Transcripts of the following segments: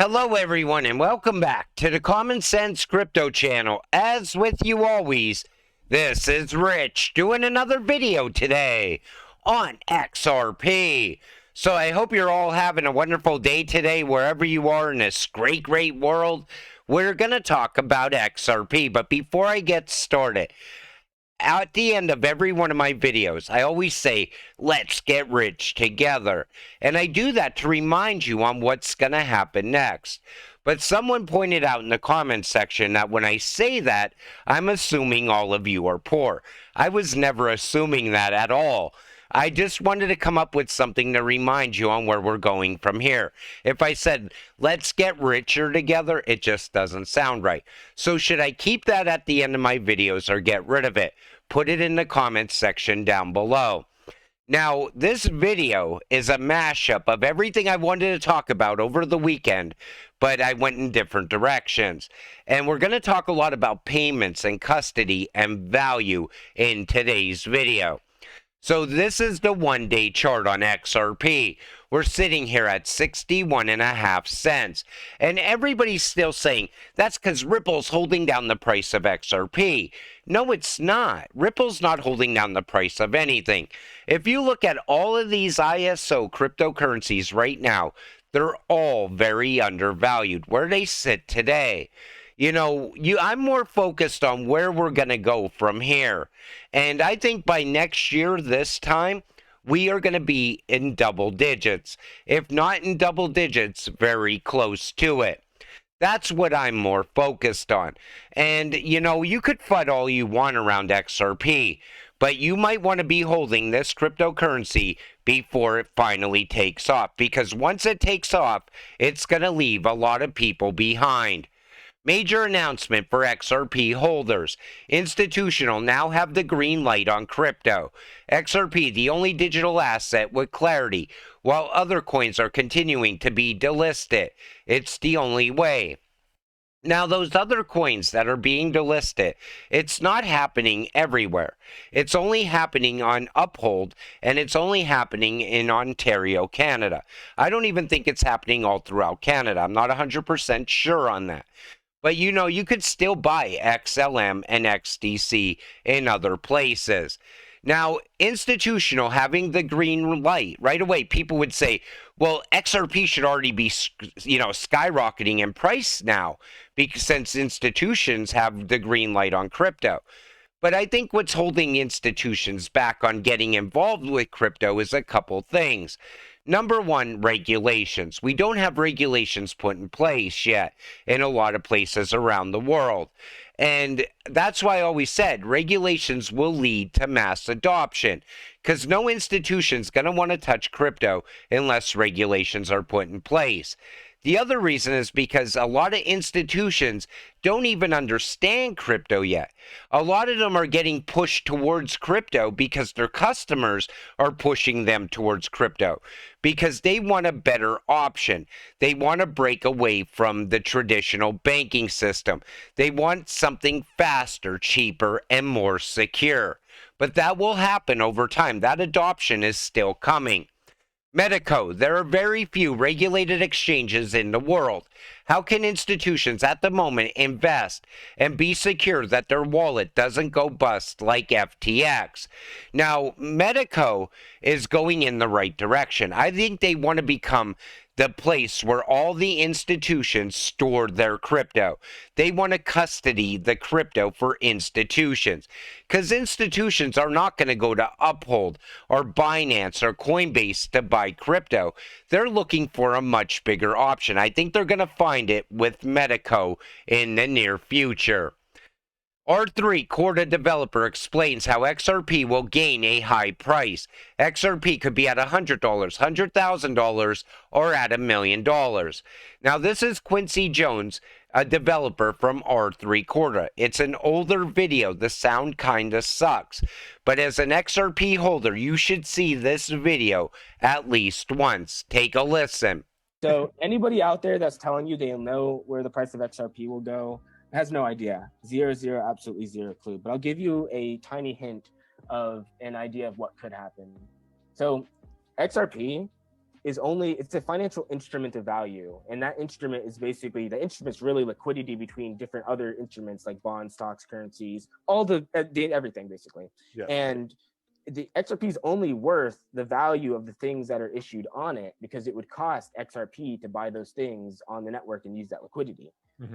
Hello, everyone, and welcome back to the Common Sense Crypto channel. As with you always, this is Rich doing another video today on XRP. So I hope you're all having a wonderful day today, wherever you are in this great world. We're going to talk about XRP, but before I get started, at the end of every one of my videos, I always say, let's get rich together. And I do that to remind you on what's going to happen next. But someone pointed out in the comments section that when I say that, I'm assuming all of you are poor. I was never assuming that at all. I just wanted to come up with something to remind you on where we're going from here. If I said, let's get richer together, it just doesn't sound right. So should I keep that at the end of my videos or get rid of it? Put it in the comments section down below. Now, this video is a mashup of everything I wanted to talk about over the weekend, but I went in different directions. And we're going to talk a lot about payments and custody and value in today's video. So this is the one-day chart on XRP. We're sitting here at 61.5 cents. And everybody's still saying, that's because Ripple's holding down the price of XRP. No, it's not. Ripple's not holding down the price of anything. If you look at all of these ISO cryptocurrencies right now, they're all very undervalued, where they sit today. You know, I'm more focused on where we're going to go from here. And I think by next year, this time, we are going to be in double digits. If not in double digits, very close to it. That's what I'm more focused on. And, you know, you could FUD all you want around XRP, but you might want to be holding this cryptocurrency before it finally takes off. Because once it takes off, it's going to leave a lot of people behind. Major announcement for XRP holders. Institutional now have the green light on crypto. XRP, the only digital asset with clarity, while other coins are continuing to be delisted. It's the only way. Now, those other coins that are being delisted, it's not happening everywhere. It's only happening on Uphold, and it's only happening in Ontario, Canada. I don't even think it's happening all throughout Canada. I'm not 100% sure on that. But you know, you could still buy XLM and XDC in other places. Now, institutional having the green light, right away, people would say, well, XRP should already be, skyrocketing in price now, because since institutions have the green light on crypto. But I think what's holding institutions back on getting involved with crypto is a couple things. Number one, regulations. We don't have regulations put in place yet in a lot of places around the world. And that's why I always said regulations will lead to mass adoption, because no institution's going to want to touch crypto unless regulations are put in place. The other reason is because a lot of institutions don't even understand crypto yet. A lot of them are getting pushed towards crypto because their customers are pushing them towards crypto because they want a better option. They want to break away from the traditional banking system. They want something faster, cheaper, and more secure. But that will happen over time. That adoption is still coming. Metaco, there are very few regulated exchanges in the world. How can institutions at the moment invest and be secure that their wallet doesn't go bust like FTX? Now, Metaco is going in the right direction. I think they want to become the place where all the institutions store their crypto. They want to custody the crypto for institutions, because institutions are not going to go to Uphold or Binance or Coinbase to buy crypto. They're looking for a much bigger option. I think they're going to find it with Metaco in the near future. R3 Corda developer explains how XRP will gain a high price. XRP could be at $100, $100,000, or at $1 million. Now, this is Quincy Jones, a developer from R3 Corda. It's an older video. The sound kinda sucks. But as an XRP holder, you should see this video at least once. Take a listen. So anybody out there that's telling you they know where the price of XRP will go has no idea. Zero, absolutely zero clue. But I'll give you a tiny hint of an idea of what could happen. So XRP it's a financial instrument of value, and that instrument is basically, the instrument's really liquidity between different other instruments like bonds, stocks, currencies, all the everything basically. Yeah. And the XRP is only worth the value of the things that are issued on it, because it would cost XRP to buy those things on the network and use that liquidity.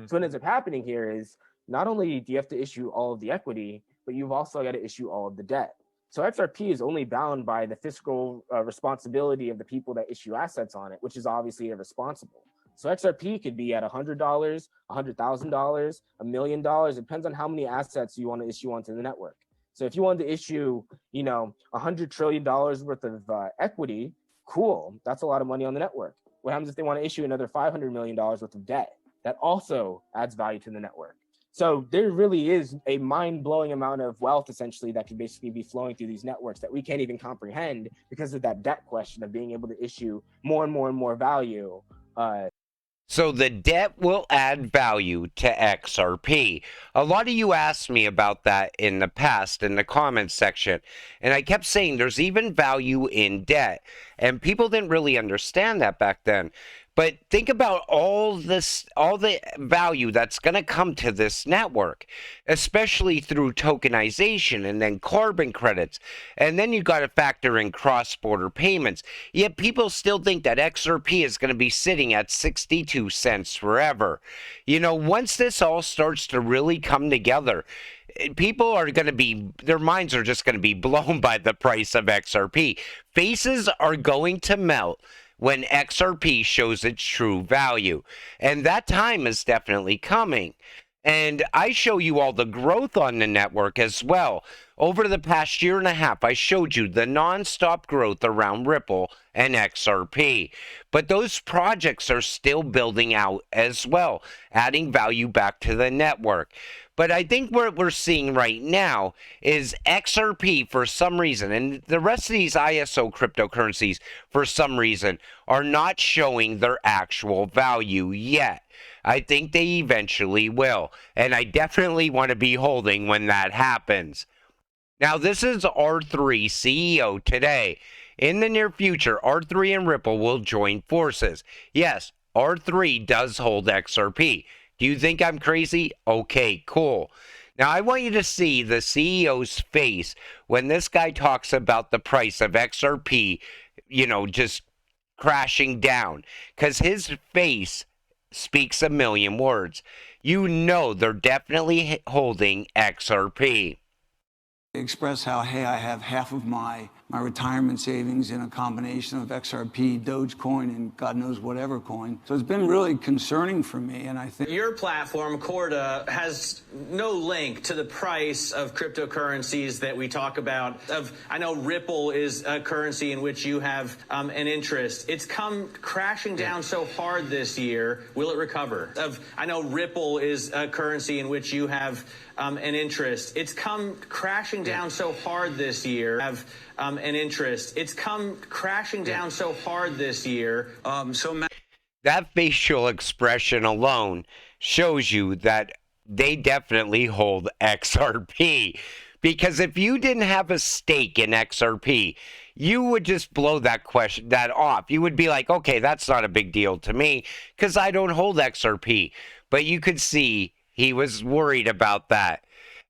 So what ends up happening here is, not only do you have to issue all of the equity, but you've also got to issue all of the debt. So XRP is only bound by the fiscal responsibility of the people that issue assets on it, which is obviously irresponsible. So XRP could be at $100, $100,000, $1 million. It depends on how many assets you want to issue onto the network. So if you wanted to issue, $100 trillion worth of equity, cool. That's a lot of money on the network. What happens if they want to issue another $500 million worth of debt? That also adds value to the network. So there really is a mind-blowing amount of wealth, essentially, that could basically be flowing through these networks that we can't even comprehend because of that debt question of being able to issue more and more and more value. So the debt will add value to XRP. A lot of you asked me about that in the past in the comments section, and I kept saying there's even value in debt, and people didn't really understand that back then. But think about all the value that's going to come to this network, especially through tokenization and then carbon credits. And then you got to factor in cross-border payments. Yet people still think that XRP is going to be sitting at 62 cents forever. Once this all starts to really come together, people are going to be, their minds are just going to be blown by the price of XRP. Faces are going to melt when XRP shows its true value. And that time is definitely coming. And I show you all the growth on the network as well. Over the past year and a half, I showed you the non-stop growth around Ripple and XRP. But those projects are still building out as well, adding value back to the network. But I think what we're seeing right now is XRP, for some reason, and the rest of these ISO cryptocurrencies, for some reason, are not showing their actual value yet. I think they eventually will, and I definitely want to be holding when that happens. Now, this is R3 CEO today. In the near future, R3 and Ripple will join forces. Yes, R3 does hold XRP. Do you think I'm crazy? Okay, cool. Now, I want you to see the CEO's face when this guy talks about the price of XRP, just crashing down, because his face speaks a million words. They're definitely holding XRP. Express how, hey, I have half of my retirement savings in a combination of XRP, Dogecoin, and God knows whatever coin. So it's been really concerning for me, and I think your platform, Corda, has no link to the price of cryptocurrencies that we talk about. I know Ripple is a currency in which you have an interest. It's come crashing down so hard this year. Will it recover? I know Ripple is a currency in which you have an interest. It's come crashing down so hard this year. An interest. It's come crashing down so hard this year. That facial expression alone shows you that they definitely hold XRP. Because if you didn't have a stake in XRP, you would just blow that off. You would be like, okay, that's not a big deal to me because I don't hold XRP. But you could see he was worried about that.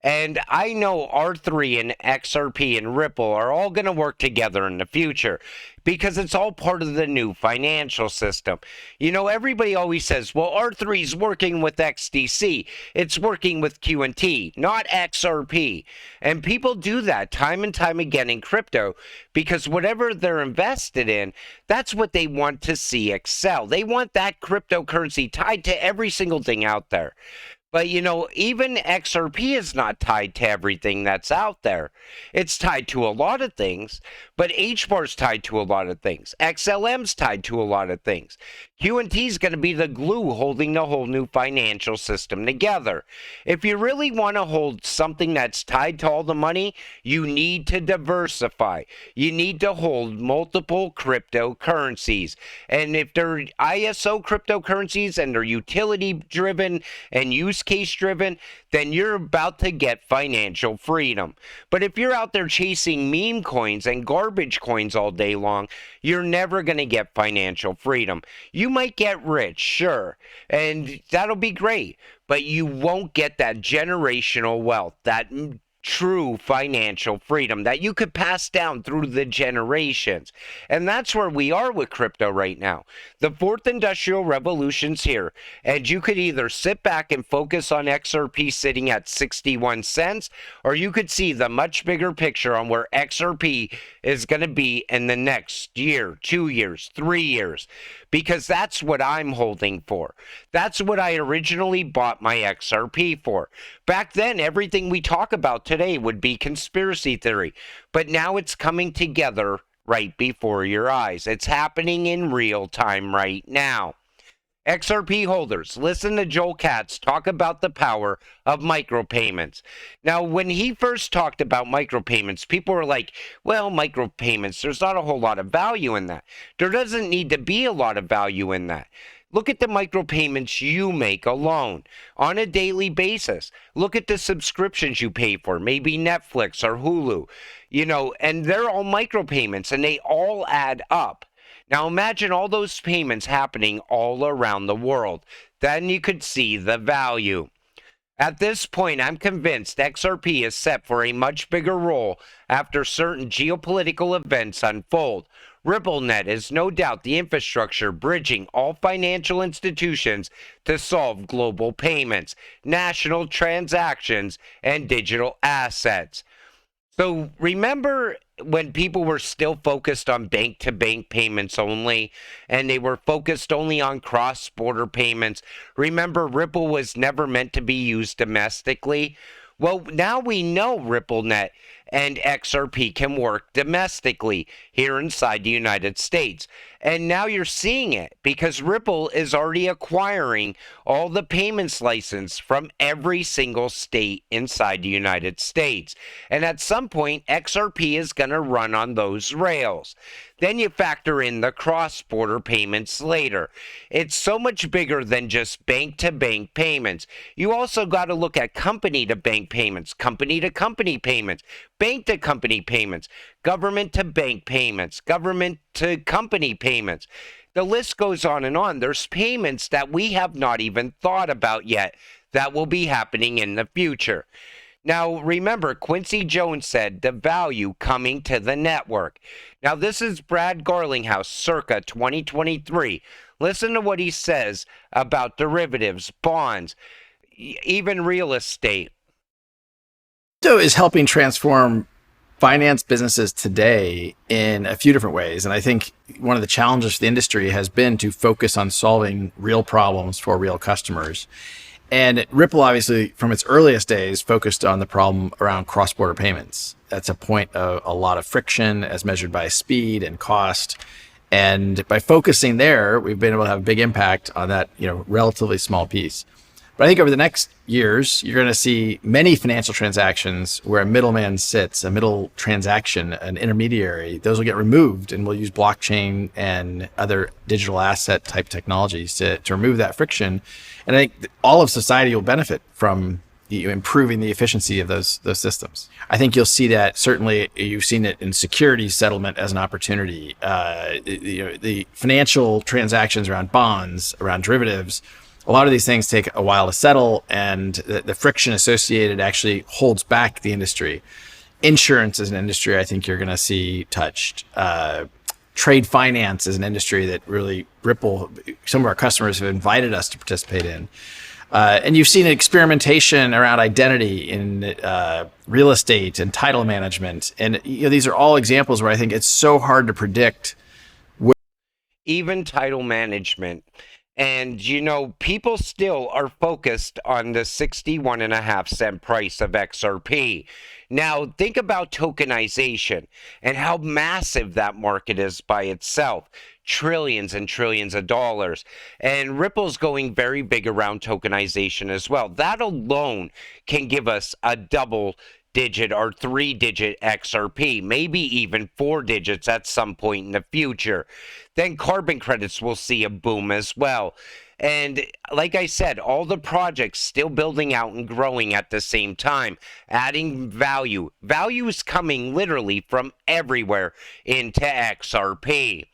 And I know R3 and XRP and Ripple are all going to work together in the future because it's all part of the new financial system. Everybody always says, well, R3 is working with XDC. It's working with QNT, not XRP. And people do that time and time again in crypto because whatever they're invested in, that's what they want to see excel. They want that cryptocurrency tied to every single thing out there. But, even XRP is not tied to everything that's out there. It's tied to a lot of things, but HBAR's tied to a lot of things. XLM's tied to a lot of things. QNT is going to be the glue holding the whole new financial system together. If you really want to hold something that's tied to all the money, you need to diversify. You need to hold multiple cryptocurrencies. And if they're ISO cryptocurrencies and they're utility driven and use case driven, then you're about to get financial freedom. But if you're out there chasing meme coins and garbage garbage coins all day long, you're never going to get financial freedom. You might get rich, sure, and that'll be great, but you won't get that generational wealth, that true financial freedom that you could pass down through the generations. And that's where we are with crypto right now. The fourth industrial revolution's here, and you could either sit back and focus on XRP sitting at 61 cents, or you could see the much bigger picture on where XRP is going to be in the next year, 2 years, 3 years, because that's what I'm holding for. That's what I originally bought my XRP for. Back then, everything we talk about today would be conspiracy theory, but now it's coming together right before your eyes. It's happening in real time right now. XRP holders, listen to Joel Katz talk about the power of micropayments. Now, when he first talked about micropayments, people were like, well, micropayments, there's not a whole lot of value in that. There doesn't need to be a lot of value in that. Look at the micropayments you make alone on a daily basis. Look at the subscriptions you pay for, maybe Netflix or Hulu, and they're all micropayments and they all add up. Now imagine all those payments happening all around the world. Then you could see the value. At this point, I'm convinced XRP is set for a much bigger role after certain geopolitical events unfold. RippleNet is no doubt the infrastructure bridging all financial institutions to solve global payments, national transactions, and digital assets. So remember when people were still focused on bank-to-bank payments only, and they were focused only on cross-border payments? Remember, Ripple was never meant to be used domestically? Well, now we know RippleNet and XRP can work domestically here inside the United States. And now you're seeing it because Ripple is already acquiring all the payments license from every single state inside the United States. And at some point, XRP is going to run on those rails. Then you factor in the cross-border payments later. It's so much bigger than just bank-to-bank payments. You also got to look at company-to-bank payments, company-to-company payments, bank-to-company payments, government-to-bank payments, government-to-company payments. The list goes on and on. There's payments that we have not even thought about yet that will be happening in the future. Now, remember, Quincy Jones said the value coming to the network. Now, this is Brad Garlinghouse, circa 2023. Listen to what he says about derivatives, bonds, even real estate. Crypto is helping transform finance businesses today in a few different ways. And I think one of the challenges for the industry has been to focus on solving real problems for real customers. And Ripple, obviously, from its earliest days, focused on the problem around cross-border payments. That's a point of a lot of friction as measured by speed and cost. And by focusing there, we've been able to have a big impact on that, relatively small piece. But I think over the next years, you're going to see many financial transactions where a middleman sits, a middle transaction, an intermediary. Those will get removed, and we'll use blockchain and other digital asset type technologies to remove that friction. And I think all of society will benefit from improving the efficiency of those systems. I think you'll see that. Certainly, you've seen it in securities settlement as an opportunity. The financial transactions around bonds, around derivatives, a lot of these things take a while to settle, and the friction associated actually holds back the industry. Insurance is an industry I think you're going to see touched. Trade finance is an industry that really Ripple, some of our customers have invited us to participate in. And you've seen experimentation around identity in real estate and title management. And these are all examples where I think it's so hard to predict. Even title management. And, people still are focused on the 61.5 price of XRP. Now, think about tokenization and how massive that market is by itself. Trillions and trillions of dollars. And Ripple's going very big around tokenization as well. That alone can give us a double digit or 3-digit XRP, maybe even 4 digits at some point in the future. Then carbon credits will see a boom as well. And like I said, all the projects still building out and growing at the same time, adding value. Value is coming literally from everywhere into XRP.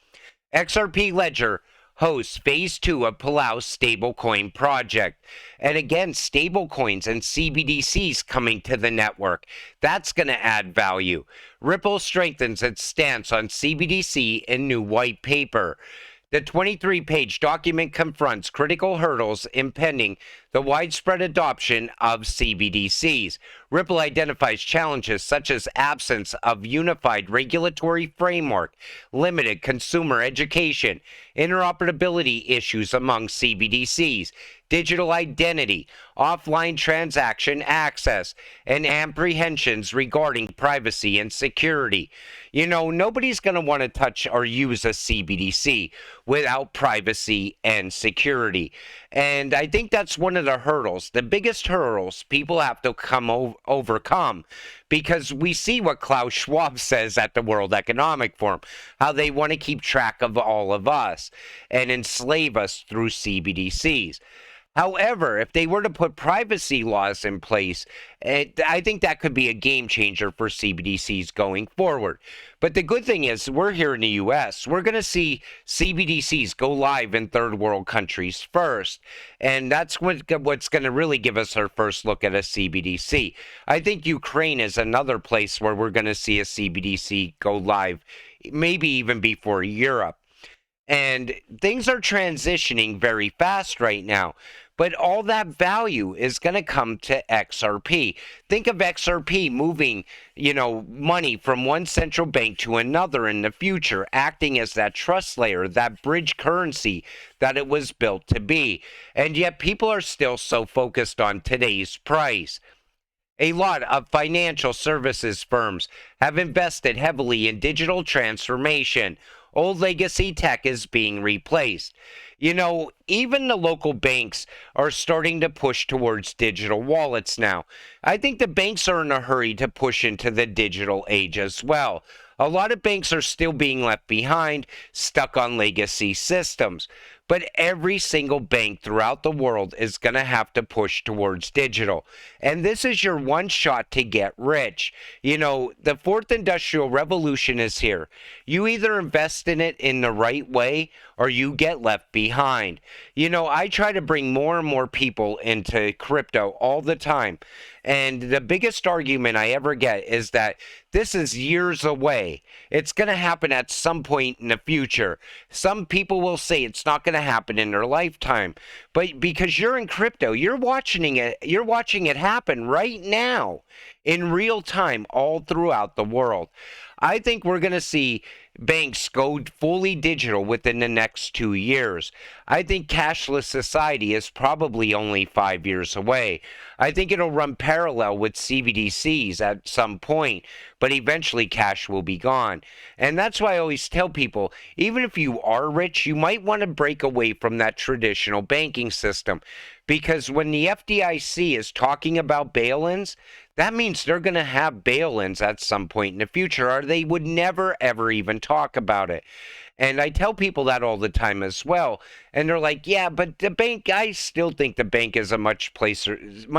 XRP Ledger hosts Phase 2 of Palau's stablecoin project. And again, stablecoins and CBDCs coming to the network. That's going to add value. Ripple strengthens its stance on CBDC in new white paper. The 23-page document confronts critical hurdles impending the widespread adoption of CBDCs. Ripple identifies challenges such as absence of unified regulatory framework, limited consumer education, interoperability issues among CBDCs, digital identity, offline transaction access, and apprehensions regarding privacy and security. You know, nobody's going to want to touch or use a CBDC without privacy and security. And I think that's one of the hurdles, the biggest hurdles people have to overcome, because we see what Klaus Schwab says at the World Economic Forum, how they want to keep track of all of us and enslave us through CBDCs. However, if they were to put privacy laws in place, I think that could be a game changer for CBDCs going forward. But the good thing is, we're here in the U.S. We're going to see CBDCs go live in third world countries first. And that's what's going to really give us our first look at a CBDC. I think Ukraine is another place where we're going to see a CBDC go live, maybe even before Europe. And things are transitioning very fast right now. But all that value is going to come to XRP. Think of XRP moving, money from one central bank to another in the future, acting as that trust layer, that bridge currency that it was built to be. And yet people are still so focused on today's price. A lot of financial services firms have invested heavily in digital transformation. Old legacy tech is being replaced. Even the local banks are starting to push towards digital wallets now. I think the banks are in a hurry to push into the digital age as well. A lot of banks are still being left behind, stuck on legacy systems. But every single bank throughout the world is going to have to push towards digital. And this is your one shot to get rich. The fourth industrial revolution is here. You either invest in it in the right way or you get left behind. I try to bring more and more people into crypto all the time. And the biggest argument I ever get is that this is years away. It's going to happen at some point in the future. Some people will say it's not going to happen in their lifetime. But because you're in crypto, you're watching it happen right now in real time all throughout the world. I think we're going to see banks go fully digital within the next 2 years. I think cashless society is probably only 5 years away. I think it'll run parallel with CBDCs at some point, but eventually cash will be gone. And that's why I always tell people, even if you are rich, you might want to break away from that traditional banking system. Because when the FDIC is talking about bail-ins, that means they're going to have bail-ins at some point in the future, or they would never, ever even talk about it. And I tell people that all the time as well. And they're like, yeah, but the bank, I still think the bank is a much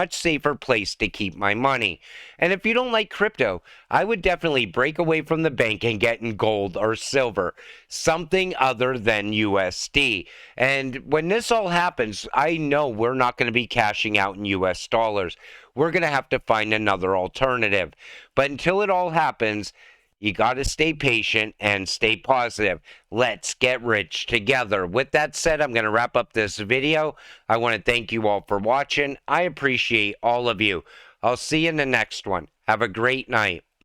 safer place to keep my money. And if you don't like crypto, I would definitely break away from the bank and get in gold or silver, something other than USD. And when this all happens, I know we're not going to be cashing out in US dollars. We're going to have to find another alternative. But until it all happens, you got to stay patient and stay positive. Let's get rich together. With that said, I'm going to wrap up this video. I want to thank you all for watching. I appreciate all of you. I'll see you in the next one. Have a great night.